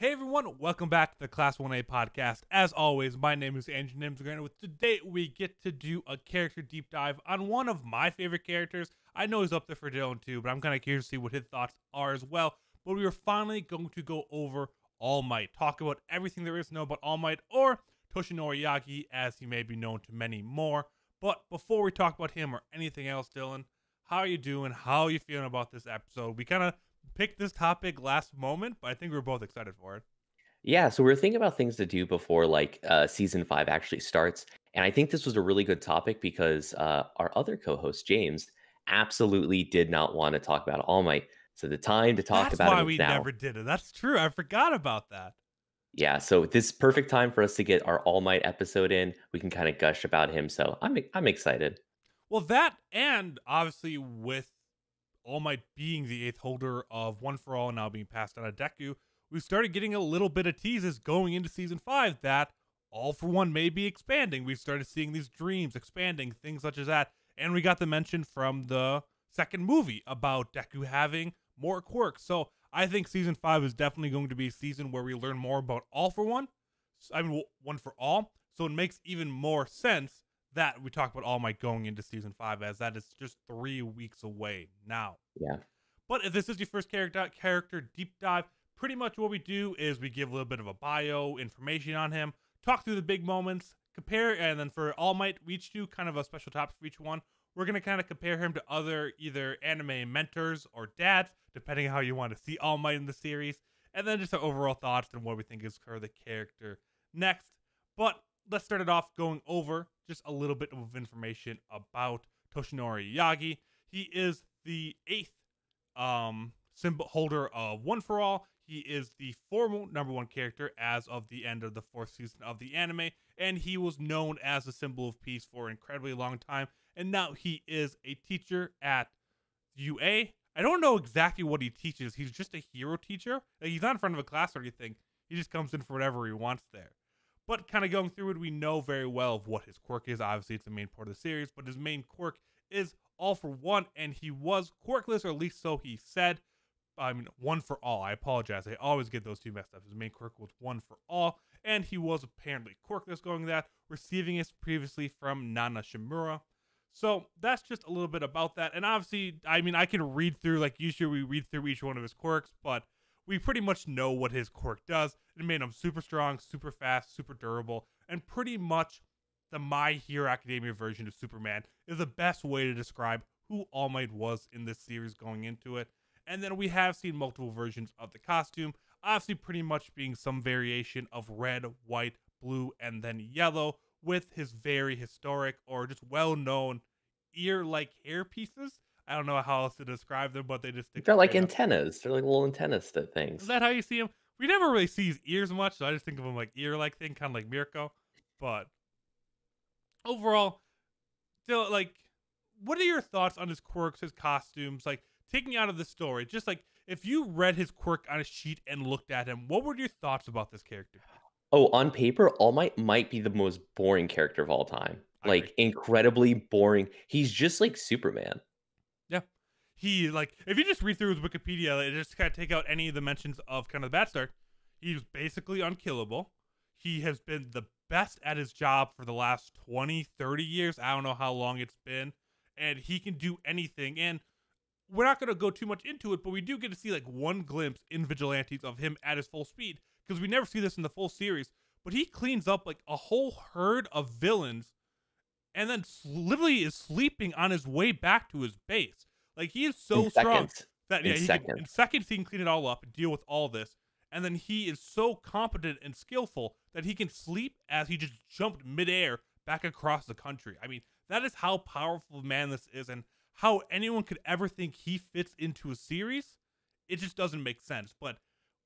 Hey everyone, welcome back to the Class 1A podcast. As always, my name is Andrew Nimsgren, and with today we get to do a character deep dive on one of my favorite characters. I know he's up there for Dylan too, but I'm kind of curious to see what his thoughts are as well. But we are finally going to go over All Might, talk about everything there is to know about All Might, or Toshinori Yagi, as he may be known to many more. But before we talk about him or anything else, Dylan, how are you doing? How are you feeling about this episode? We kind of picked this topic last moment, but I think we are both excited for it. Yeah, so we're thinking about things to do before season 5 actually starts. And I think this was a really good topic because our other co-host James absolutely did not want to talk about All Might. So the time to talk That's about why him is we now. never did it. That's true. I forgot about that. Yeah, so this perfect time for us to get our All Might episode in. We can kind of gush about him. So I'm excited. Well, that and obviously with All Might being the eighth holder of One for All now being passed on to Deku, we started getting a little bit of teases going into season 5 that All for One may be expanding. We started seeing these dreams expanding, things such as that. And we got the mention from the second movie about Deku having more quirks. So I think season 5 is definitely going to be a season where we learn more about All for One. I mean, One for All. So it makes even more sense that we talk about All Might going into season 5, as that is just 3 weeks away now. Yeah. But if this is your first character deep dive, pretty much what we do is we give a little bit of a bio, information on him, talk through the big moments, compare, and then for All Might, we each do kind of a special topic for each one. We're going to kind of compare him to other either anime mentors or dads, depending on how you want to see All Might in the series, and then just our overall thoughts and what we think is for the character next. But let's start it off going over just a little bit of information about Toshinori Yagi. He is the eighth symbol holder of One for All. He is the formal #1 character as of the end of the 4th season of the anime, and he was known as a symbol of peace for an incredibly long time. And now he is a teacher at UA. I don't know exactly what he teaches. He's just a hero teacher. Like, he's not in front of a class or anything. He just comes in for whatever he wants there. But kind of going through it, we know very well of what his quirk is. Obviously, it's the main part of the series, but his main quirk is All for One, and he was quirkless, or at least so he said. I mean, One for All. I apologize. I always get those two messed up. His main quirk was One for All, and he was apparently quirkless going that, receiving it previously from Nana Shimura. So that's just a little bit about that. And obviously, I mean, I can read through, like usually we read through each one of his quirks, but we pretty much know what his quirk does. It made him super strong, super fast, super durable, and pretty much the My Hero Academia version of Superman is the best way to describe who All Might was in this series going into it. And then we have seen multiple versions of the costume, obviously pretty much being some variation of red, white, blue, and then yellow, with his very historic or just well-known ear-like hair pieces. I don't know how else to describe them, but they just stick They're like straight up. antennas. They're like little antennas Is things. that how you see him? We never really see his ears much, so I just think of him like ear-like thing, kind of like Mirko. But overall, still, like, what are your thoughts on his quirks, his costumes? Like, taking out of the story, just like if you read his quirk on a sheet and looked at him, what were your thoughts about this character? Oh, on paper, All Might be the most boring character of all time. I agree. Like incredibly boring. He's just like Superman. Yeah. He, like, if you just read through his Wikipedia, like, just kind of take out any of the mentions of kind of the bad start, he's basically unkillable. He has been the best at his job for the last 20, 30 years. I don't know how long it's been. And he can do anything. And we're not going to go too much into it, but we do get to see like one glimpse in Vigilantes of him at his full speed, because we never see this in the full series. But he cleans up like a whole herd of villains and then literally is sleeping on his way back to his base. Like, he is In so strong seconds. that, yeah, In he can seconds. in seconds he can clean it all up and deal with all this. And then he is so competent and skillful that he can sleep as he just jumped midair back across the country. I mean, that is how powerful a man this is, and how anyone could ever think he fits into a series. It just doesn't make sense. But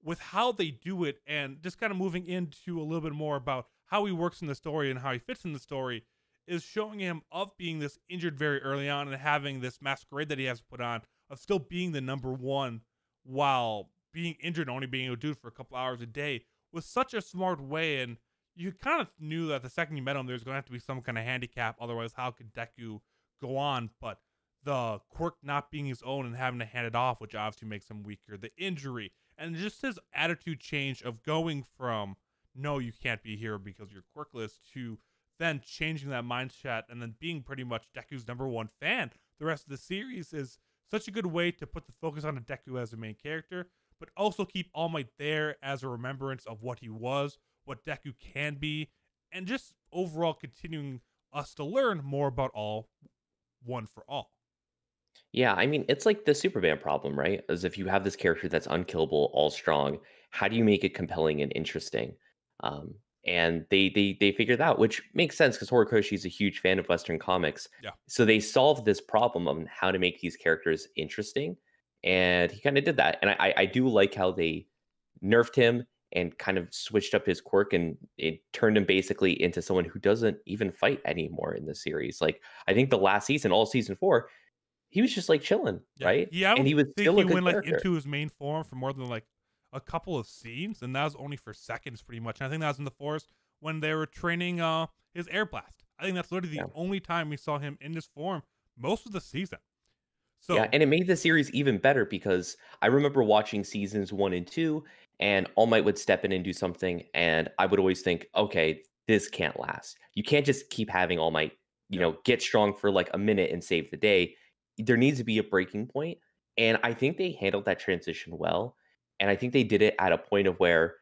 with how they do it, and just kind of moving into a little bit more about how he works in the story and how he fits in the story, is showing him of being this injured very early on and having this masquerade that he has to put on of still being the #1 while being injured and only being able to do it for a couple hours a day was such a smart way. And you kind of knew that the second you met him, there's going to have to be some kind of handicap. Otherwise, how could Deku go on? But the quirk not being his own and having to hand it off, which obviously makes him weaker, the injury, And just his attitude change of going from no, you can't be here because you're quirkless to then changing that mindset and then being pretty much Deku's number one fan the rest of the series is such a good way to put the focus on Deku as the main character, but also keep All Might there as a remembrance of what he was, what Deku can be, and just overall continuing us to learn more about All One for All. Yeah, I mean, it's like the Superman problem, right? As if you have this character that's unkillable, all strong, how do you make it compelling and interesting? Um, and they figured that out, which makes sense because Horikoshi is a huge fan of Western comics. Yeah. So they solved this problem of how to make these characters interesting, and he kind of did that. And I do like how they nerfed him and kind of switched up his quirk, and it turned him basically into someone who doesn't even fight anymore in the series. Like I think the last season, all season 4, he was just, like, chilling, Yeah. right? Yeah, I And don't he was think still he a good went like character. into his main form for more than like a couple of scenes, and that was only for seconds pretty much. And I think that was in the forest when they were training his air blast. I think that's literally Yeah. the only time we saw him in this form most of the season. Yeah, So and it made the series even better because I remember watching seasons 1 and 2, and All Might would step in and do something, and I would always think, "Okay, this can't last." You can't just keep having All Might, yeah. get strong for, like, a minute and save the day. There needs to be a breaking point, and I think they handled that transition well, and I think they did it at a point of where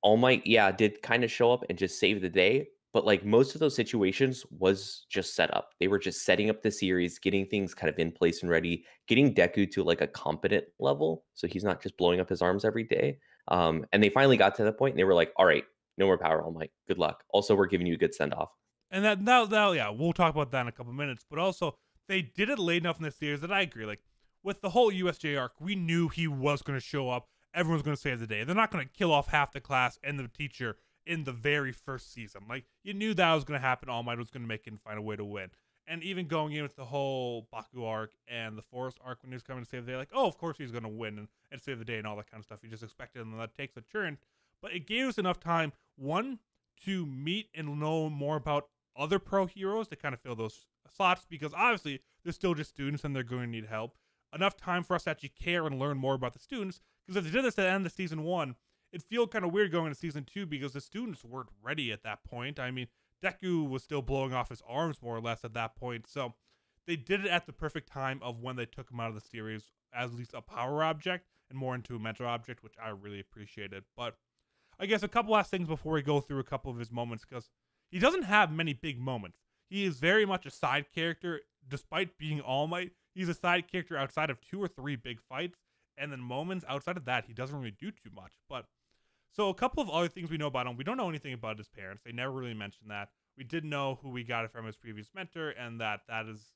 All Might, yeah, did kinda show up and just save the day, but, like, most of those situations was just set up. They were just setting up the series, getting things kind of in place and ready, getting Deku to, like, a competent level, so he's not just blowing up his arms every day, and they finally got to that point, and they were like, "Alright, no more power, All Might. Good luck. Also, we're giving you a good send off." And that now, yeah, we'll talk about that in a couple minutes. But also, they did it late enough in the series that I agree. Like with the whole USJ arc, we knew he was going to show up. Everyone's going to save the day. They're not going to kill off half the class and the teacher in the very first season. Like you knew that was going to happen. All Might was going to make it and find a way to win. And even going in with the whole Baku arc and the Forest arc when he was coming to save the day, like, oh, of course he's going to win and save the day and all that kind of stuff. You just expected, and that takes a turn. But it gave us enough time, one, to meet and know more about other pro heroes to kind of fill those slots because obviously they're still just students and they're going to need help. Enough time for us to actually care and learn more about the students because if they did this at the end of season 1, it'd feel kind of weird going into season 2 because the students weren't ready at that point. I mean, Deku was still blowing off his arms more or less at that point. So they did it at the perfect time of when they took him out of the series as at least a power object and more into a mental object, which I really appreciated. But I guess a couple last things before we go through a couple of his moments because he doesn't have many big moments. He is very much a side character, despite being All Might. He's a side character outside of 2 or 3 big fights, and then moments outside of that, he doesn't really do too much. But so a couple of other things we know about him. We don't know anything about his parents. They never really mentioned that. We did know who we got it from his previous mentor, and that is,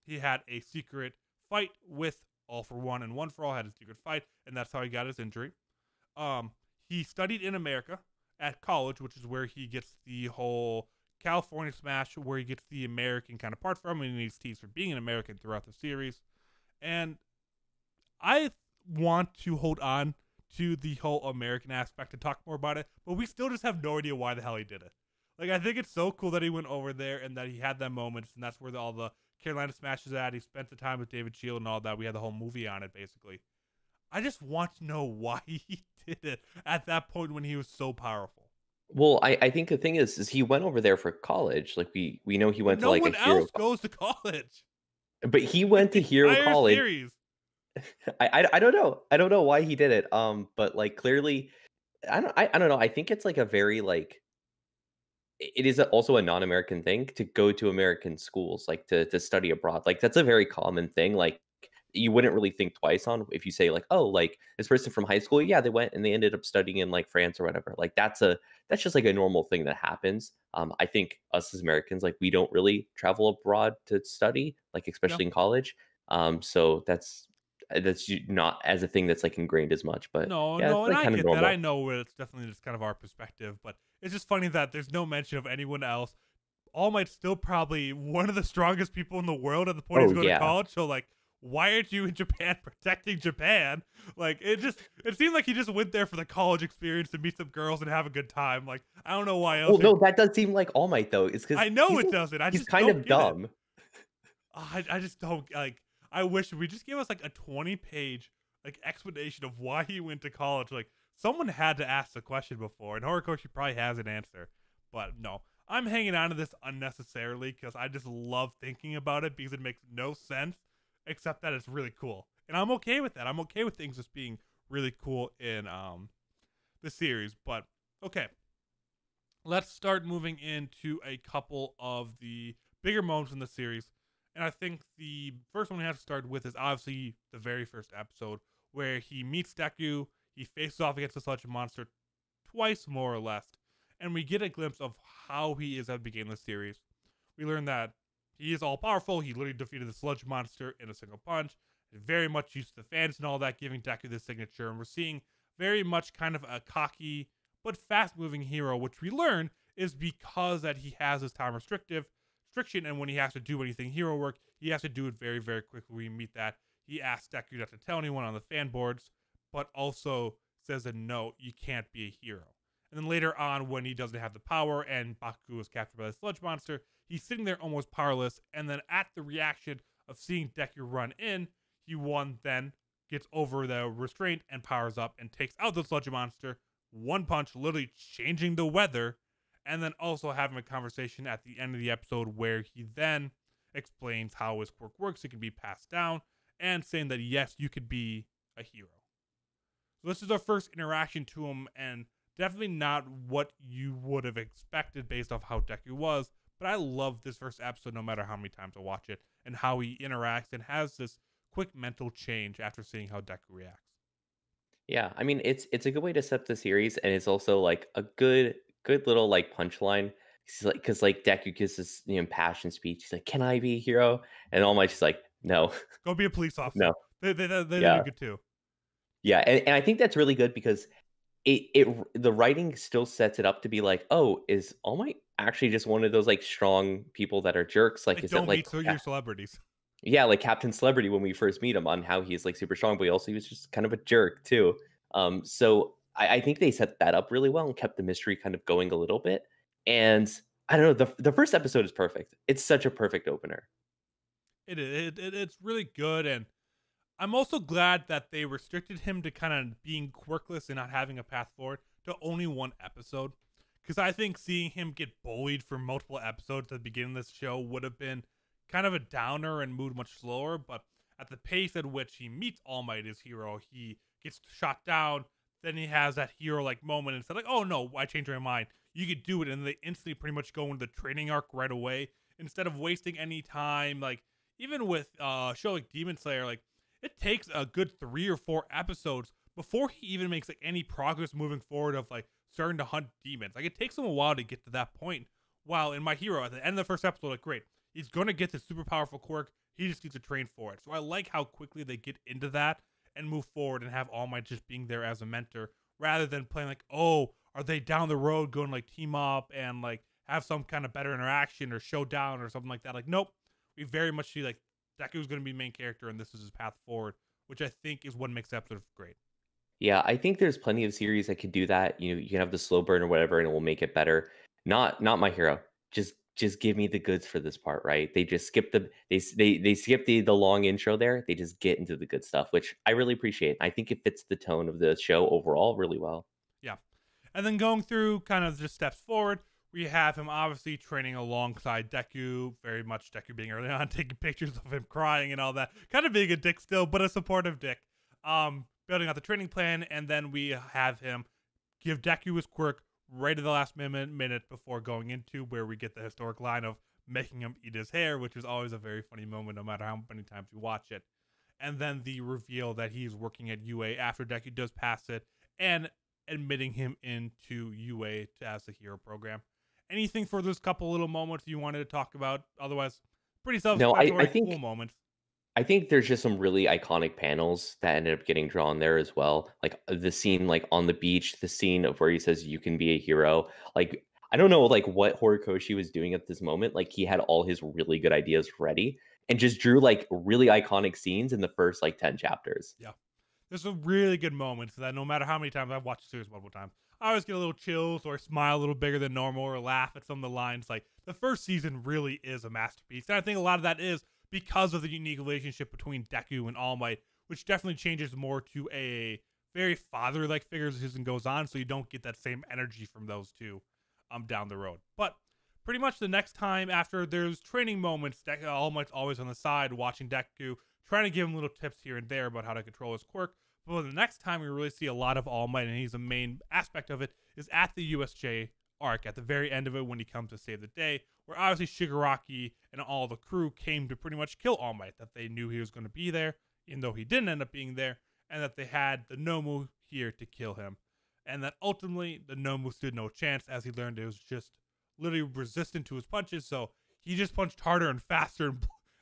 he had a secret fight with All for One, and One for All had a secret fight, and that's how he got his injury. He studied in America at college, which is where he gets the whole California smash, where he gets the American kind of part from, and he's teased for being an American throughout the series. And I want to hold on to the whole American aspect and talk more about it, but we still just have no idea why the hell he did it. Like, I think it's so cool that he went over there and that he had that moment, and that's where all the Carolina Smash is at. He spent the time with David Shield and all that. We had the whole movie on it, basically. I just want to know why he did it at that point when he was so powerful. Well, I think the thing is he went over there for college, like, we know he But went to, no like, a one hero else goes to college. but he went to The hero entire college. series. I don't know. I don't know why he did it, but, like, clearly I don't know, I think it's, like, a very, like it is also a non-American thing to go to American schools, like, to study abroad, like, that's a very common thing, like, you wouldn't really think twice on if you say, like, "Oh, like, this person from high school, yeah, they went and they ended up studying in, like, France or whatever," like, that's just, like, a normal thing that happens, I think us as Americans, like, we don't really travel abroad to study, like, Yeah. especially in college, so that's not as a thing that's, like, ingrained as much, but, No, yeah, it's, no, and like, I kinda get that. I normal. know it's definitely just kind of our perspective, but it's just funny that there's no mention of anyone else. All Might's still probably one of the strongest people in the world at the point he's Oh, going to yeah. college. So like, why aren't you in Japan protecting Japan? Like it seemed like he just went there for the college experience to meet some girls and have a good time. Like I don't know why else. Well, no, that does seem like All Might, though. It's because I know it doesn't. I he's just kind don't of get it. dumb. I just don't like. I wish we just give us like a 20-page like explanation of why he went to college. Like someone had to ask the question before, and Horikoshi probably has an answer. But no, I'm hanging on to this unnecessarily because I just love thinking about it because it makes no sense except that it's really cool, and I'm okay with that. I'm okay with things just being really cool in the series. But okay, let's start moving into a couple of the bigger moments in the series. And I think the first one we have to start with is obviously the very first episode where he meets Deku. He faces off against the sludge monster twice, more or less. And we get a glimpse of how he is at the beginning of the series. We learn that he is all powerful. He literally defeated the sludge monster in a single punch. Very much used to the fans and all that, giving Deku the signature. And we're seeing very much kind of a cocky but fast-moving hero, which we learn is because that he has his time restriction, and when he has to do anything hero work, he has to do it very, very quickly. We meet that. He asks Deku not to tell anyone on the fan boards, but also says that no, you can't be a hero. And then later on, when he doesn't have the power and Baku is captured by the sludge monster, he's sitting there almost powerless. And then at the reaction of seeing Deku run in, he then gets over the restraint and powers up and takes out the sludge monster. One punch, literally changing the weather, and then also having a conversation at the end of the episode where he then explains how his quirk works. It can be passed down, and saying that yes, you could be a hero. So this is our first interaction to him, and definitely not what you would have expected based off how Deku was. But I love this first episode no matter how many times I watch it, and how he interacts and has this quick mental change after seeing how Deku reacts. Yeah, I mean it's a good way to set the series, and it's also like a good little like punchline. He's like, because like Deku gives this impassioned speech. He's like, "Can I be a hero?" And All Might's just like, "No, Go be a police no, officer. They yeah, do good too. yeah." And I think that's really good because the writing still sets it up to be like, oh, is All Might actually just one of those like strong people that are jerks? Like, Like is it don't like meet so your celebrities. yeah, like Captain Celebrity when we first meet him on how he's like super strong, but he was just kind of a jerk too. So I think they set that up really well and kept the mystery kind of going a little bit. And I don't know, the first episode is perfect. It's such a perfect opener. It's really good, and I'm also glad that they restricted him to kind of being quirkless and not having a path forward to only one episode. Because I think seeing him get bullied for multiple episodes at the beginning of this show would have been kind of a downer and moved much slower. But at the pace at which he meets All Might, his hero, he gets shot down. Then he has that hero-like moment and said, like, oh no, I changed my mind. You could do it. And they instantly pretty much go into the training arc right away instead of wasting any time. Like, even with a show like Demon Slayer, like, it takes a good 3 or 4 episodes before he even makes like any progress moving forward of like starting to hunt demons. Like it takes him a while to get to that point. While in My Hero, at the end of the first episode, like great, he's gonna get this super powerful quirk. He just needs to train for it. So I like how quickly they get into that and move forward and have All Might just being there as a mentor rather than playing like, oh, are they down the road going to like team up and like have some kind of better interaction or showdown or something like that. Like nope, we very much see like Deku's going to be main character and this is his path forward, which I think is what makes the episode great. Yeah, I think there's plenty of series that could do that. You can have the slow burn or whatever, and it will make it better. Not My Hero. Just give me the goods for this part, right? They just skip they skip the long intro there. They just get into the good stuff, which I really appreciate. I think it fits the tone of the show overall really well. Yeah. And then going through kind of just steps forward, we have him obviously training alongside Deku, very much Deku being early on, taking pictures of him crying and all that. Kind of being a dick still, but a supportive dick. Building out the training plan, and then we have him give Deku his quirk right at the last minute before going into where we get the historic line of making him eat his hair, which is always a very funny moment no matter how many times you watch it. And then the reveal that he's working at UA after Deku does pass it, and admitting him into UA as the hero program. Anything for those couple little moments you wanted to talk about? Otherwise, pretty No, self-explanatory, cool moments. I think there's just some really iconic panels that ended up getting drawn there as well. Like the scene like on the beach, the scene of where he says you can be a hero. Like I don't know like what Horikoshi was doing at this moment. Like he had all his really good ideas ready and just drew like really iconic scenes in the first like 10 chapters. Yeah. There's a really good moments that no matter how many times I've watched the series multiple times, I always get a little chills or smile a little bigger than normal or laugh at some of the lines. Like the first season really is a masterpiece. And I think a lot of that is because of the unique relationship between Deku and All Might, which definitely changes more to a very father-like figure as the season goes on, so you don't get that same energy from those two down the road. But pretty much the next time after there's training moments, All Might's always on the side watching Deku, trying to give him little tips here and there about how to control his quirk. But the next time we really see a lot of All Might, and he's the main aspect of it, is at the USJ arc, at the very end of it when he comes to save the day, where obviously Shigaraki and all the crew came to pretty much kill All Might, that they knew he was going to be there, even though he didn't end up being there, and that they had the Nomu here to kill him. And that ultimately the Nomu stood no chance, as he learned it was just literally resistant to his punches, so he just punched harder and faster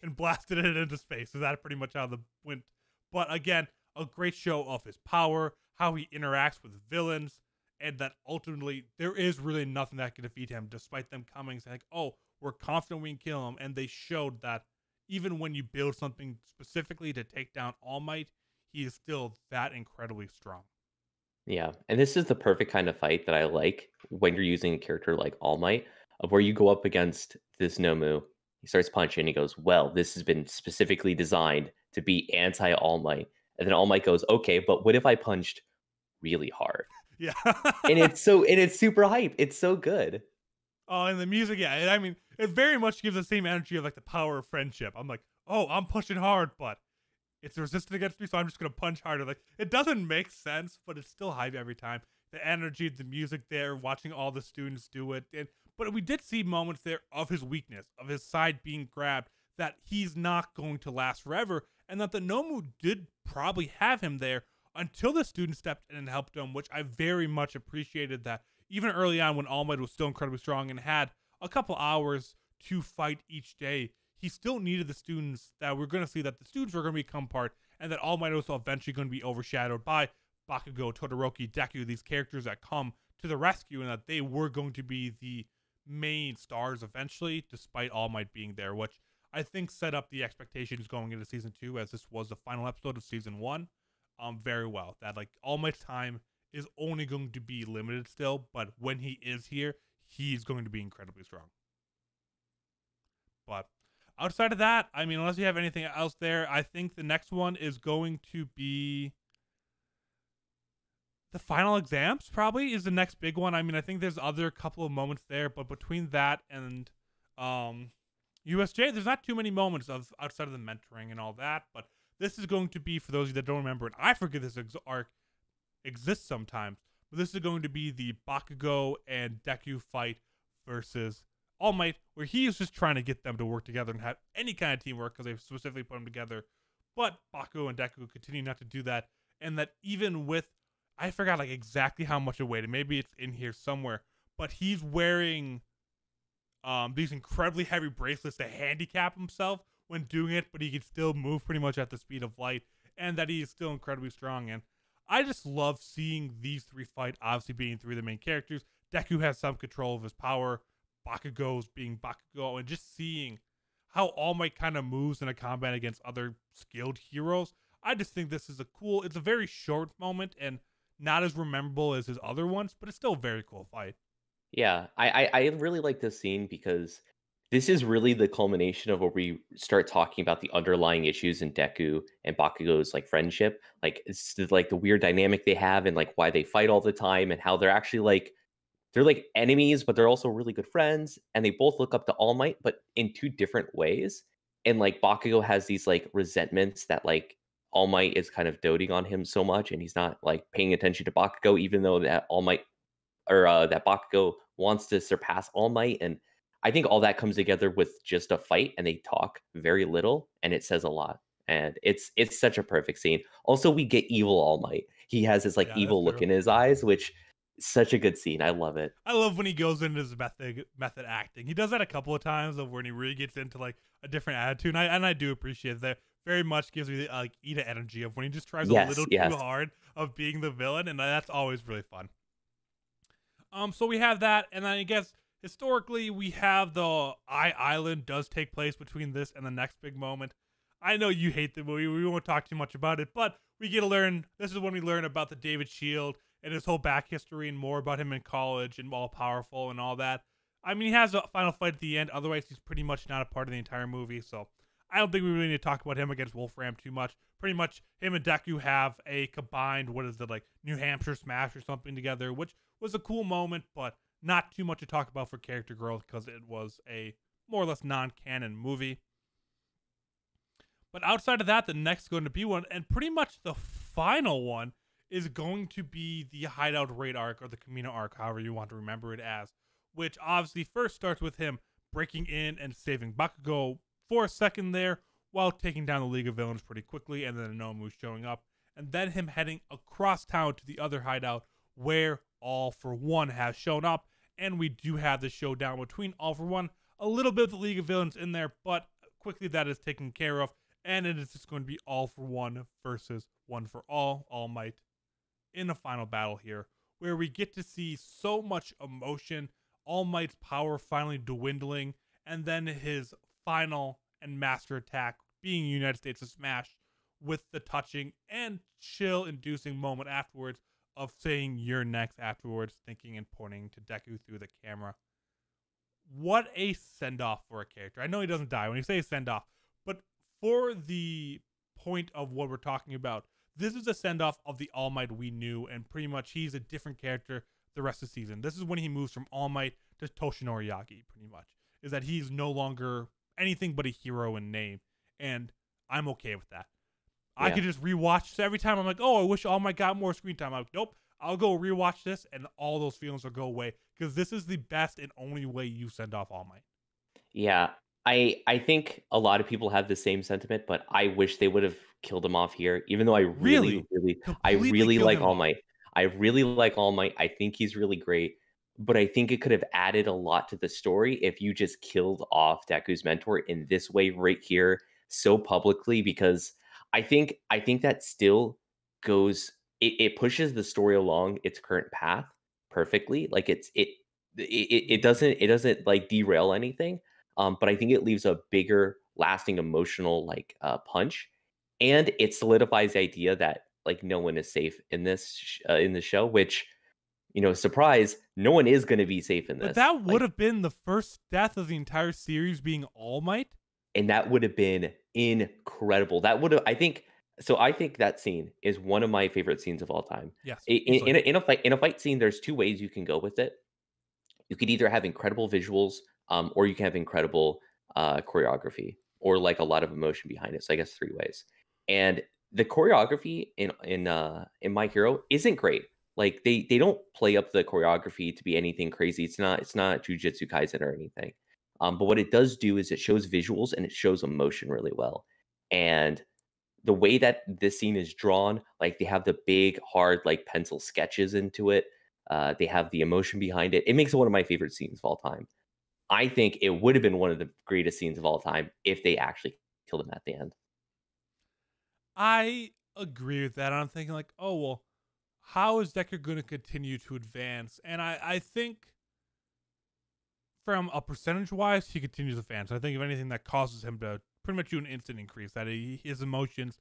and blasted it into space. So that's pretty much how the went. But again, a great show of his power, how he interacts with villains, and that ultimately there is really nothing that can defeat him, despite them coming saying, like, oh, we're confident we can kill him. And they showed that even when you build something specifically to take down All Might, he is still that incredibly strong. Yeah, and this is the perfect kind of fight that I like when you're using a character like All Might, of where you go up against this Nomu, he starts punching, he goes, "Well, this has been specifically designed to be anti All Might," and then All Might goes, "Okay, but what if I punched really hard?" Yeah. And it's super hype. It's so good. Oh, and the music, yeah. I mean, it very much gives the same energy of like the power of friendship. I'm like, oh, I'm pushing hard, but it's resistant against me, so I'm just gonna punch harder. Like, it doesn't make sense, but it's still hype every time. The energy, the music there, watching all the students do it. But we did see moments there of his weakness, of his side being grabbed, that he's not going to last forever, and that the Nomu did probably have him there until the student stepped in and helped him, which I very much appreciated. That even early on when All Might was still incredibly strong and had a couple hours to fight each day, he still needed the students, that we're going to see that the students were going to become part, and that All Might was eventually going to be overshadowed by Bakugo, Todoroki, Deku, these characters that come to the rescue, and that they were going to be the main stars eventually, despite All Might being there, which I think set up the expectations going into season 2, as this was the final episode of season 1, very well. That like All Might's time is only going to be limited still, but when he is here, he's going to be incredibly strong. But outside of that, I mean, unless you have anything else there, I think the next one is going to be the final exams, probably, is the next big one. I mean, I think there's other couple of moments there, but between that and USJ, there's not too many moments of outside of the mentoring and all that, but this is going to be, for those of you that don't remember, and I forget this arc exists sometimes, but this is going to be the Bakugo and Deku fight versus All Might, where he is just trying to get them to work together and have any kind of teamwork, because they've specifically put them together. But Bakugo and Deku continue not to do that, and that even with, I forgot like exactly how much it weighed, and maybe it's in here somewhere, but he's wearing these incredibly heavy bracelets to handicap himself when doing it, but he can still move pretty much at the speed of light, and that he is still incredibly strong. And I just love seeing these three fight, obviously being three of the main characters. Deku has some control of his power, Bakugo's being Bakugo, and just seeing how All Might kind of moves in a combat against other skilled heroes. I just think this is it's a very short moment and not as memorable as his other ones, but it's still a very cool fight. Yeah, I really like this scene because this is really the culmination of where we start talking about the underlying issues in Deku and Bakugo's like friendship. Like it's like the weird dynamic they have and like why they fight all the time and how they're actually like they're like enemies, but they're also really good friends. And they both look up to All Might, but in two different ways. And like Bakugo has these like resentments that like All Might is kind of doting on him so much, and he's not like paying attention to Bakugo, even though that All Might or that Bakugo wants to surpass All Might. And I think all that comes together with just a fight, and they talk very little, and it says a lot. And it's such a perfect scene. Also, we get evil All Might. He has this like Yeah, that's evil look true. in his eyes, which is such a good scene. I love it. I love when he goes into his method acting. He does that a couple of times of when he really gets into like a different attitude, and I do appreciate that. Very much gives me the like Ida energy of when he just tries a Yes, little yes. too hard of being the villain, and that's always really fun. So we have that, and then I guess historically we have the Island does take place between this and the next big moment. I know you hate the movie. We won't talk too much about it, but we get to learn. This is when we learn about the David Shield and his whole back history and more about him in college and all powerful and all that. I mean, he has a final fight at the end. Otherwise, he's pretty much not a part of the entire movie. So I don't think we really need to talk about him against Wolfram too much. Pretty much, him and Deku have a combined, what is it, like New Hampshire smash or something together, which was a cool moment, but not too much to talk about for character growth because it was a more or less non-canon movie. But outside of that, the next going to be one, and pretty much the final one, is going to be the Hideout Raid arc or the Kamino arc, however you want to remember it as, which obviously first starts with him breaking in and saving Bakugo for a second there while taking down the League of Villains pretty quickly, and then Nomu showing up, and then him heading across town to the other hideout where All For One has shown up, and we do have the showdown between All For One, a little bit of the League of Villains in there, but quickly that is taken care of, and it is just going to be All For One versus One For All Might, in a final battle here, where we get to see so much emotion, All Might's power finally dwindling, and then his final and master attack being United States of Smash, with the touching and chill-inducing moment afterwards of saying "you're next" afterwards, thinking and pointing to Deku through the camera. What a send-off for a character. I know he doesn't die when you say send-off, but for the point of what we're talking about, this is a send-off of the All Might we knew, and pretty much he's a different character the rest of the season. This is when he moves from All Might to Toshinori Yagi, pretty much. Is that he's no longer anything but a hero in name, and I'm okay with that. Yeah. I could just rewatch every time. I'm like, oh, I wish All Might got more screen time. I'm like, nope, I'll go rewatch this, and all those feelings will go away, because this is the best and only way you send off All Might. Yeah, I think a lot of people have the same sentiment, but I wish they would have killed him off here, even though I really like All Might. I really like All Might. I think he's really great, but I think it could have added a lot to the story if you just killed off Deku's mentor in this way right here so publicly, because I think that still goes, it pushes the story along its current path perfectly. Like it doesn't like derail anything. But I think it leaves a bigger lasting emotional like punch, and it solidifies the idea that like no one is safe in this in the show, which, you know, surprise, no one is going to be safe in this. But that would have been the first death of the entire series being All Might. And that would have been incredible. That would have, I think that scene is one of my favorite scenes of all time. Yes. In a fight scene, there's two ways you can go with it. You could either have incredible visuals, or you can have incredible choreography, or like a lot of emotion behind it. So I guess three ways. And the choreography in My Hero isn't great. Like they don't play up the choreography to be anything crazy. It's not Jujutsu Kaisen or anything. But what it does do is it shows visuals and it shows emotion really well. And the way that this scene is drawn, like they have the big, hard, like pencil sketches into it. They have the emotion behind it. It makes it one of my favorite scenes of all time. I think it would have been one of the greatest scenes of all time if they actually killed him at the end. I agree with that. I'm thinking like, oh, well, how is Deku going to continue to advance? And I think from a percentage-wise, he continues to advance. I think if anything, that causes him to pretty much do an instant increase. That his emotions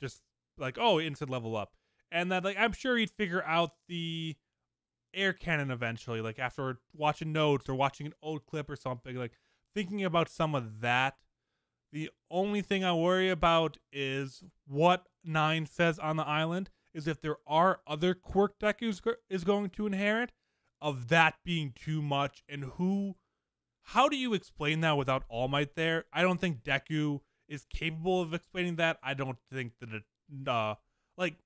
just like, oh, instant level up. And that, like, I'm sure he'd figure out the air cannon eventually, like after watching notes or watching an old clip or something, like thinking about some of that. The only thing I worry about is what Nine says on the island, is if there are other quirk Deku is going to inherit, of that being too much, and how do you explain that without All Might there? I don't think Deku is capable of explaining that. I don't think that it, like,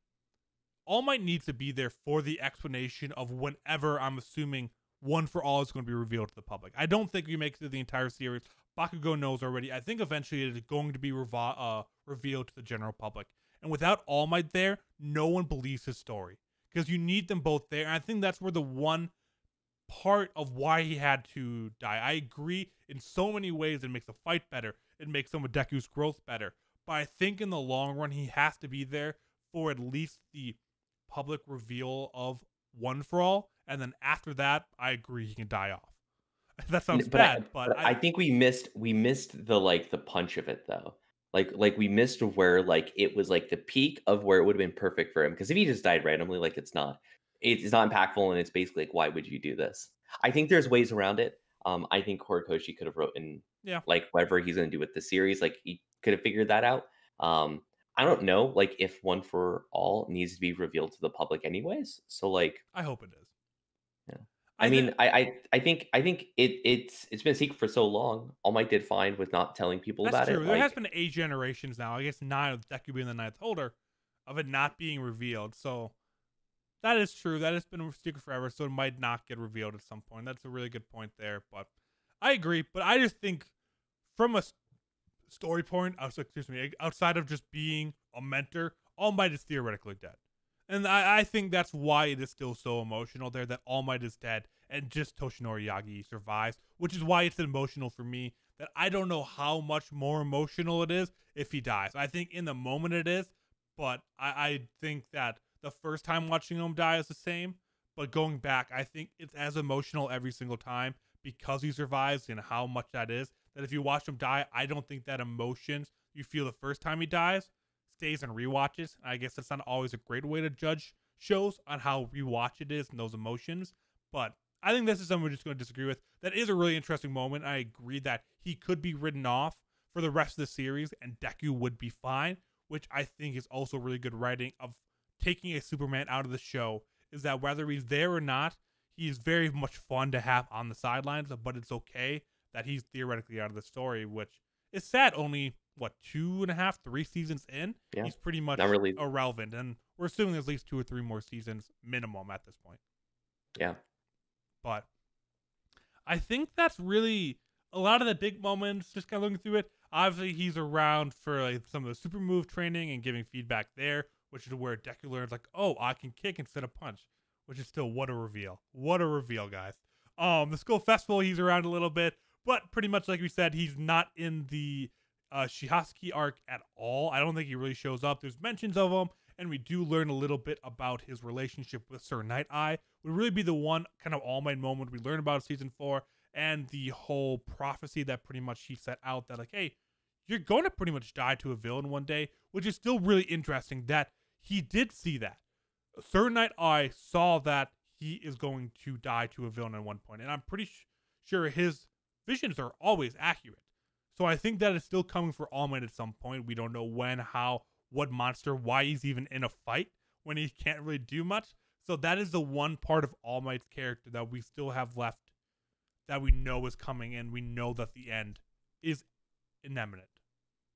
All Might needs to be there for the explanation of whenever, I'm assuming, One For All is going to be revealed to the public. I don't think we make it through the entire series. Bakugo knows already. I think eventually it is going to be revealed to the general public. And without All Might there, no one believes his story. Because you need them both there. And I think that's where the one part of why he had to die. I agree in so many ways it makes the fight better. It makes some of Deku's growth better. But I think in the long run, he has to be there for at least the public reveal of One For All. And then after that, I agree he can die off. That sounds bad, but I think we missed the like the punch of it though. Like we missed where like it was like the peak of where it would have been perfect for him. Because if he just died randomly, like it's not impactful, and it's basically like, why would you do this? I think there's ways around it. I think Horikoshi could have written like whatever he's going to do with the series. Like could have figured that out. Um, I don't know, like, if One for All needs to be revealed to the public anyways. So, like, I hope it is. yeah. I I th- mean, I think it's been a secret for so long. All Might did fine with not telling people that's about it. true. There has Like, been 8 generations now. I guess 9 with Deku being the ninth holder of it not being revealed. So that is true. That has been a secret forever. So it might not get revealed at some point. That's a really good point there. But I agree. But I just think from a story point, excuse me, outside of just being a mentor, All Might is theoretically dead. And I think that's why it is still so emotional there that All Might is dead and just Toshinori Yagi survives, which is why it's emotional for me that I don't know how much more emotional it is if he dies. I think in the moment it is, but I think that the first time watching him die is the same. But going back, I think it's as emotional every single time because he survives and how much that is. That if you watch him die, I don't think that emotions you feel the first time he dies stays and rewatches. I guess that's not always a great way to judge shows on how rewatch it is and those emotions. But I think this is something we're just going to disagree with. That is a really interesting moment. I agree that he could be written off for the rest of the series and Deku would be fine, which I think is also really good writing of taking a Superman out of the show. Is that whether he's there or not, he's very much fun to have on the sidelines, but it's okay that he's theoretically out of the story, which is sad. Only what 2.5, 3 seasons in, yeah, he's pretty much not really. irrelevant, and we're assuming there's at least 2 or 3 more seasons minimum at this point. Yeah. But I think that's really a lot of the big moments. Just kind of looking through it, obviously he's around for like some of the super move training and giving feedback there, which is where Deku learns like, oh, I can kick instead of punch, which is still what a reveal. What a reveal, guys. The school festival, he's around a little bit, but pretty much like we said, he's not in the Shihasuke arc at all. I don't think he really shows up. There's mentions of him, and we do learn a little bit about his relationship with Sir Night Eye. Would really be the one kind of All Might moment we learn about season 4, and the whole prophecy that pretty much he set out that like, hey, you're going to pretty much die to a villain one day, which is still really interesting that he did see that. Sir Night Eye saw that he is going to die to a villain at one point, and I'm pretty sure his visions are always accurate. So I think that is still coming for All Might at some point. We don't know when, how, what monster, why he's even in a fight when he can't really do much. So that is the one part of All Might's character that we still have left that we know is coming, and we know that the end is imminent.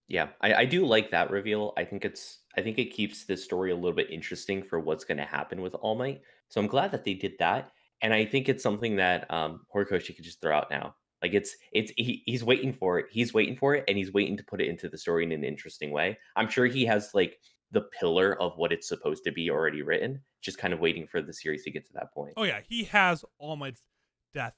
Yeah, I do like that reveal. I think it keeps the story a little bit interesting for what's going to happen with All Might. So I'm glad that they did that, and I think it's something that Horikoshi could just throw out now. Like he's waiting for it. He's waiting for it, and he's waiting to put it into the story in an interesting way. I'm sure he has like the pillar of what it's supposed to be already written, just kind of waiting for the series to get to that point. Oh yeah, he has All Might's death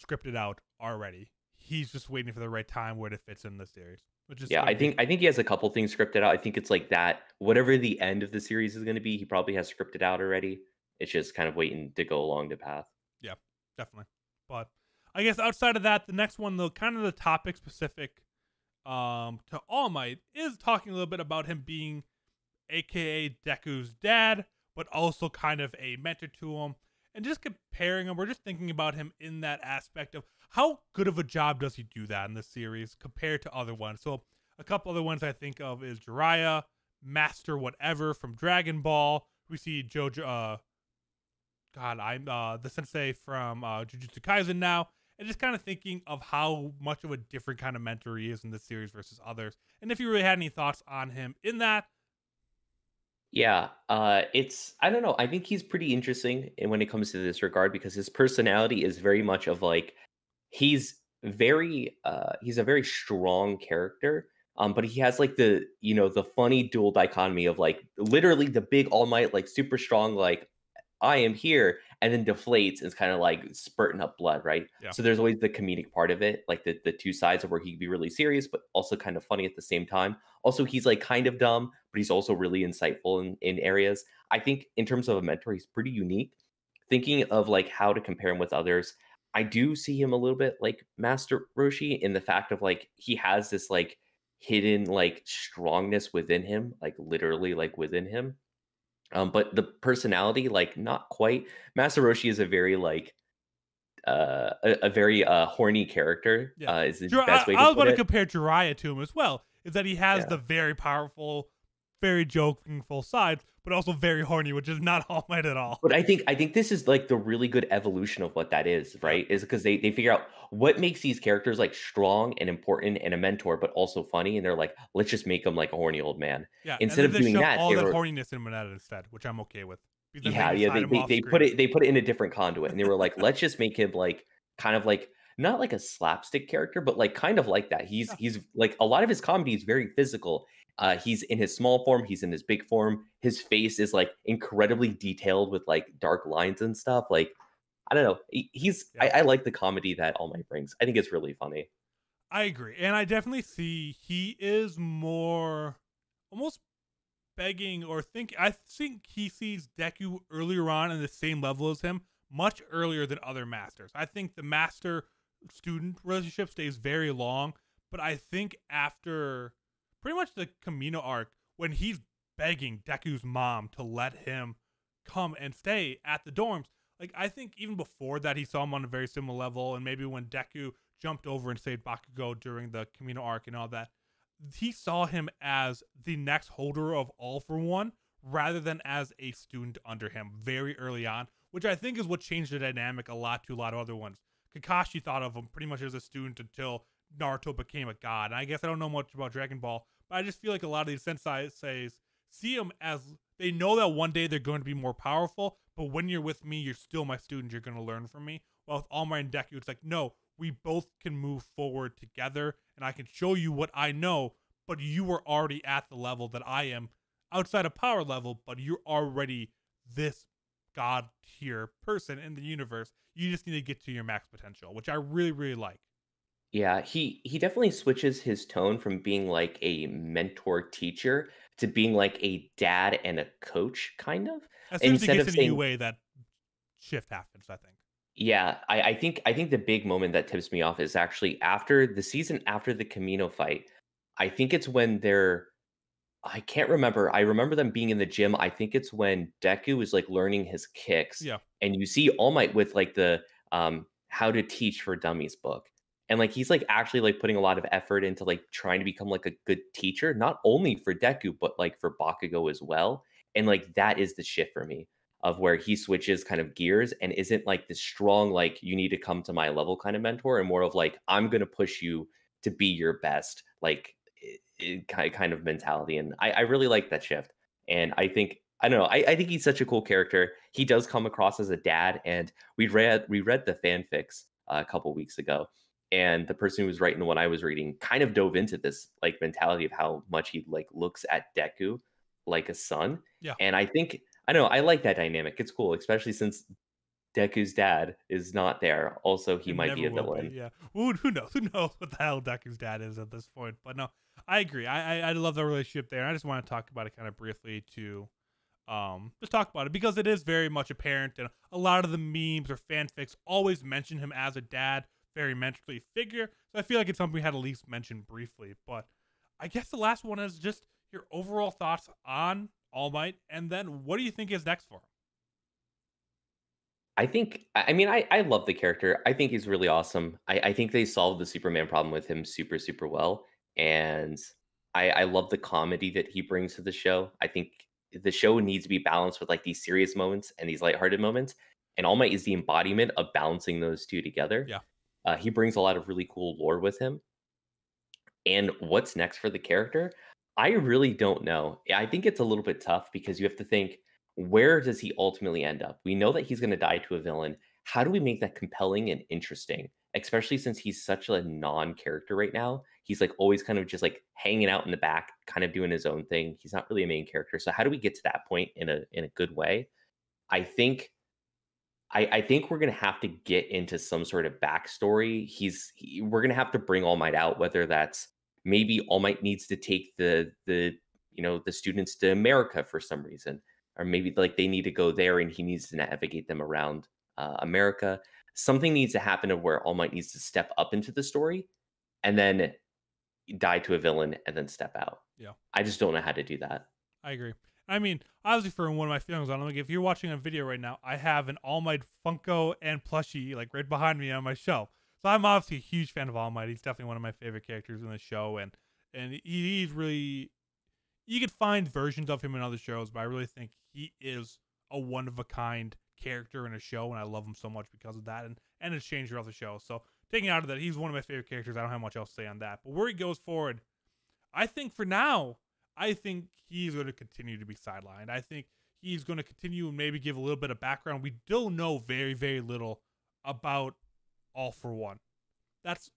scripted out already. He's just waiting for the right time where it fits in the series. Which is Yeah, gonna be I think he has a couple things scripted out. I think it's like that. Whatever the end of the series is going to be, he probably has scripted out already. It's just kind of waiting to go along the path. yeah, definitely. But I guess outside of that, the next one though, kind of the topic specific to All Might is talking a little bit about him being aka Deku's dad, but also kind of a mentor to him. And just comparing him, we're just thinking about him in that aspect of how good of a job does he do that in this series compared to other ones. So a couple other ones I think of is Jiraiya, Master Whatever from Dragon Ball. We see Jojo, I'm the sensei from Jujutsu Kaisen now. And just kind of thinking of how much of a different kind of mentor he is in this series versus others. And if you really had any thoughts on him in that. Yeah, it's I don't know. I think he's pretty interesting when it comes to this regard because his personality is very much of like he's a very strong character. But he has like the funny dual dichotomy of like literally the big All Might, like super strong, like I am here, and then deflates and is kind of like spurting up blood, right? Yeah. So there's always the comedic part of it, like the two sides of where he can be really serious, but also kind of funny at the same time. Also, he's like kind of dumb, but he's also really insightful in areas. I think in terms of a mentor, he's pretty unique. Thinking of like how to compare him with others, I do see him a little bit like Master Roshi in the fact of like he has this like hidden like strongness within him, like literally like within him, but the personality, like, not quite. Master Roshi is a very, like, a very, horny character, Yeah. is the best way to I was about put to it. compare Jiraiya to him as well. is that he has Yeah. the very powerful, very jokingful side, but also very horny, which is not All Might at all. But I think this is, like, the really good evolution of what that is, Yeah. right? Is because they figure out what makes these characters, like, strong and important and a mentor, but also funny, and they're like, "Let's just make him like a horny old man." Yeah, and Instead then of they doing shove that, all they that were horniness in Moneta instead, which I'm okay with. Because then they yeah, can just yeah, hide they him they off they put screen. it in a different conduit, and they were like, "Let's just make him, like, kind of like not like a slapstick character, but, like, kind of like that." He's Yeah, he's like, a lot of his comedy is very physical. He's in his small form, he's in his big form. His face is, like, incredibly detailed with, like, dark lines and stuff, like, I don't know. He's yeah. I like the comedy that All Might brings. I think it's really funny. I agree. And I definitely see he is more almost begging or think I think he sees Deku earlier on in the same level as him, much earlier than other masters. I think the master student relationship stays very long, but I think after pretty much the Camino arc, when he's begging Deku's mom to let him come and stay at the dorms, like I think even before that he saw him on a very similar level, and maybe when Deku jumped over and saved Bakugo during the Camino arc and all that, he saw him as the next holder of All for One rather than as a student under him very early on, which I think is what changed the dynamic a lot to a lot of other ones. Kakashi thought of him pretty much as a student until Naruto became a god. And I guess I don't know much about Dragon Ball, but I just feel like a lot of these senseis see him as they know that one day they're going to be more powerful, but when you're with me, you're still my student. You're going to learn from me. Well, with All Might and Deku, it's like, no, we both can move forward together and I can show you what I know, but you were already at the level that I am outside of power level, but you're already this god tier person in the universe. You just need to get to your max potential, which I really, really like. Yeah, he definitely switches his tone from being like a mentor teacher to being like a dad and a coach, kind of. As soon as he Instead gets of into saying, UA, that shift happens, I think. yeah, I think the big moment that tips me off is actually after the season after the Camino fight. I think it's when they're I can't remember. I remember them being in the gym. I think it's when Deku is like learning his kicks, Yeah. and you see All Might with like the How to Teach for Dummies book. And like he's like actually like putting a lot of effort into like trying to become like a good teacher, not only for Deku, but like for Bakugo as well. And like that is the shift for me of where he switches kind of gears and isn't like the strong, like you need to come to my level kind of mentor, and more of like, I'm gonna push you to be your best. Like kind of mentality, and I really like that shift. And I don't know. I think he's such a cool character. He does come across as a dad, and we read the fanfics a couple weeks ago, and the person who was writing the one I was reading kind of dove into this like mentality of how much he like looks at Deku like a son. Yeah. And I don't know. I like that dynamic. It's cool, especially since Deku's dad is not there. Also, he It might be never a will be. villain. Yeah. Who knows? Who knows what the hell Deku's dad is at this point? But no, I agree. I love the relationship there. I just want to talk about it kind of briefly to just talk about it because it is very much apparent, and a lot of the memes or fanfics always mention him as a dad, very mentally figure. So I feel like it's something we had at least mentioned briefly. But I guess the last one is just your overall thoughts on All Might, and then what do you think is next for him? I love the character. I think he's really awesome. I think they solved the Superman problem with him super, super well. And I love the comedy that he brings to the show. I think the show needs to be balanced with like these serious moments and these lighthearted moments. And All Might is the embodiment of balancing those two together. Yeah. He brings a lot of really cool lore with him. And what's next for the character? I really don't know. I think it's a little bit tough because you have to think, where does he ultimately end up? We know that he's going to die to a villain. How do we make that compelling and interesting? Especially since he's such a non-character right now. He's like always kind of just like hanging out in the back, kind of doing his own thing. He's not really a main character. So how do we get to that point in a good way? I think I think we're gonna have to get into some sort of backstory. We're gonna have to bring All Might out, whether that's maybe All Might needs to take the students to America for some reason, or maybe like they need to go there and he needs to navigate them around America. Something needs to happen of where All Might needs to step up into the story and then die to a villain and then step out. Yeah. I just don't know how to do that. I agree. I mean, obviously, for one of my feelings on it, like if you're watching a video right now, I have an All Might Funko and plushie like right behind me on my shelf. So I'm obviously a huge fan of All Might. He's definitely one of my favorite characters in the show, and and he's really, you could find versions of him in other shows, but I really think he is a one of a kind character in a show, and I love him so much because of that, and it's changed throughout the show. So taking out of that, he's one of my favorite characters. I don't have much else to say on that. But where he goes forward, I think for now, I think he's going to continue to be sidelined. I think he's going to continue and maybe give a little bit of background. We still know very, very little about All for One. That's,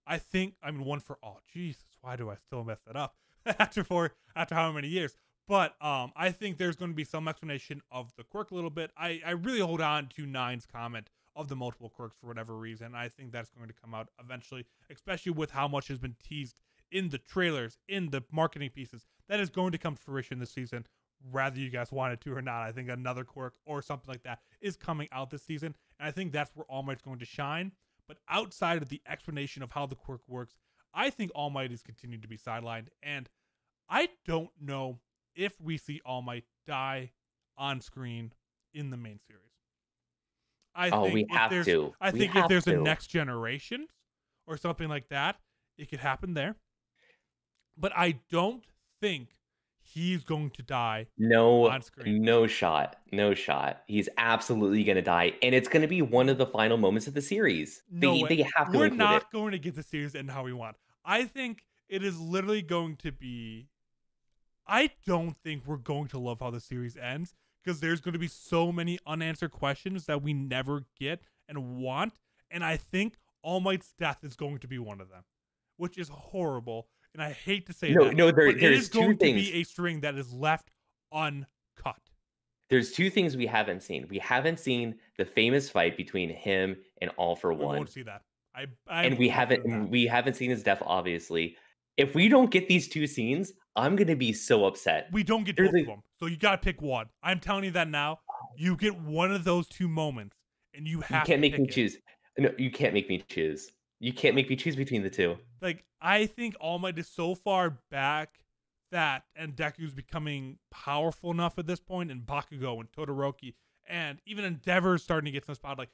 I think, I mean, One for All. Jesus, why do I still mess that up after how many years? But I think there's going to be some explanation of the quirk a little bit. I really hold on to Nine's comment of the multiple quirks for whatever reason. I think that's going to come out eventually, especially with how much has been teased in the trailers, in the marketing pieces. That is going to come to fruition this season, whether you guys want it to or not. I think another quirk or something like that is coming out this season, and I think that's where All Might's going to shine. But outside of the explanation of how the quirk works, I think All Might is continuing to be sidelined, and I don't know if we see All Might die on screen in the main series. We have to. I think if there's a next generation or something like that, it could happen there. But I don't think he's going to die on screen. No shot. He's absolutely going to die, and it's going to be one of the final moments of the series. They have to. We're not going to get the series end how we want. I think it is literally going to be. I don't think we're going to love how the series ends, because there's going to be so many unanswered questions that we never get and want. And I think All Might's death is going to be one of them, which is horrible. And I hate to say that. No, there's it is going two things. To be a string that is left uncut. There's two things we haven't seen. We haven't seen the famous fight between him and All for One. We won't see that. We haven't seen his death, obviously. If we don't get these two scenes, I'm going to be so upset. We don't get both of them. So you got to pick one. I'm telling you that now. You get one of those two moments, and you have to You can't make me choose. No, you can't make me choose. You can't make me choose between the two. Like, I think All Might is so far back that, and Deku's becoming powerful enough at this point, and Bakugo and Todoroki, and even Endeavor is starting to get some spotlight.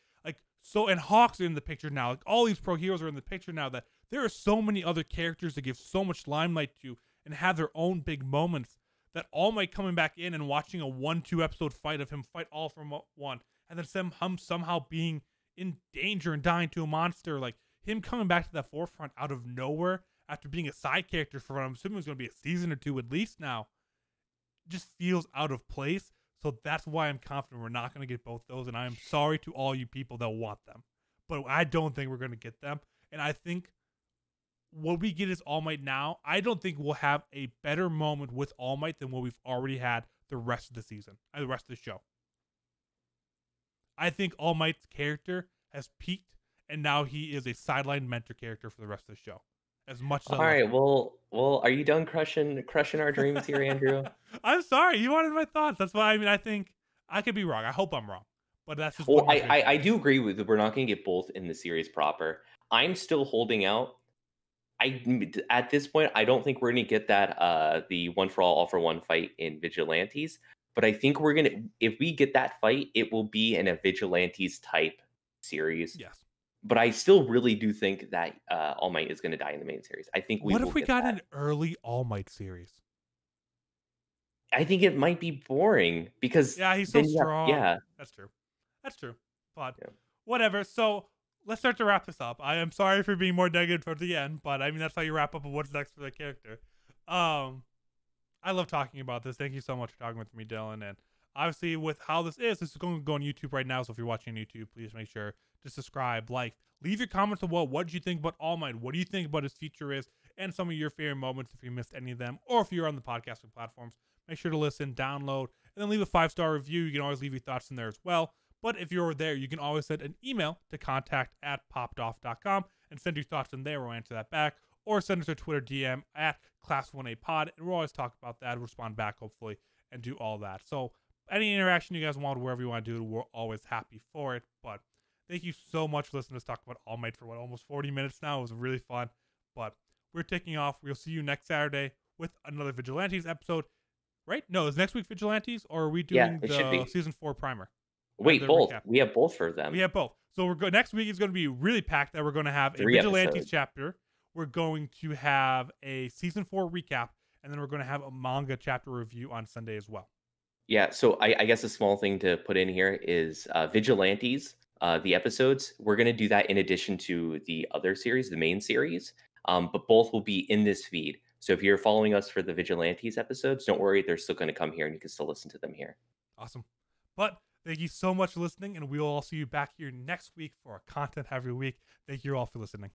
And Hawk's in the picture now. Like, all these pro heroes are in the picture now, that there are so many other characters that give so much limelight to and have their own big moments, that All Might coming back in and watching a 1-2 episode fight of him fight All for One, and then somehow being in danger and dying to a monster, like him coming back to that forefront out of nowhere after being a side character for what I'm assuming is going to be a season or two at least now, just feels out of place. So that's why I'm confident we're not going to get both those, and I am sorry to all you people that want them, but I don't think we're going to get them. And I think what we get is All Might now. I don't think we'll have a better moment with All Might than what we've already had the rest of the season, the rest of the show. I think All Might's character has peaked, and now he is a sideline mentor character for the rest of the show. As much as all right, well, are you done crushing our dreams here, Andrew? I'm sorry, you wanted my thoughts. That's why. I mean, I think I could be wrong. I hope I'm wrong, but that's just. Well, I do agree with we're not going to get both in the series proper. I'm still holding out. At this point, I don't think we're going to get that the One for All for One fight in Vigilantes. But I think we're gonna, if we get that fight, it will be in a Vigilantes type series. Yes. But I still really do think that All Might is going to die in the main series. I think What if we got an early All Might series? I think it might be boring because he's so strong. Yeah, that's true. But whatever. So let's start to wrap this up. I am sorry for being more negative towards the end, but I mean that's how you wrap up of what's next for the character. I love talking about this. Thank you so much for talking with me, Dylan. And obviously, with how this is going to go on YouTube right now. So if you're watching YouTube, please make sure to subscribe, like, leave your comments about what did you think about All Might, what do you think about his future is, and some of your favorite moments if you missed any of them, or if you're on the podcasting platforms, make sure to listen, download, and then leave a 5-star review. You can always leave your thoughts in there as well. But if you're there, you can always send an email to contact@popedoff.com and send your thoughts in there. We'll answer that back. Or send us a Twitter DM at Class1APod, and we'll always talk about that, respond back, hopefully, and do all that. So any interaction you guys want, wherever you want to do it, we're always happy for it. But thank you so much for listening to us talk about All Might for almost 40 minutes now. It was really fun. But we're taking off. We'll see you next Saturday with another Vigilantes episode. Right? No, is next week Vigilantes, or are we doing the season 4 primer? Wait, both. Recap? We have both for them. We have both. So next week is going to be really packed. That we're going to have a Vigilantes chapter we're going to have a season 4 recap, and then we're going to have a manga chapter review on Sunday as well. Yeah, so I guess a small thing to put in here is Vigilantes, the episodes. We're going to do that in addition to the other series, the main series, but both will be in this feed. So if you're following us for the Vigilantes episodes, don't worry, they're still going to come here and you can still listen to them here. Awesome. But thank you so much for listening, and we will all see you back here next week for a content heavy week. Thank you all for listening.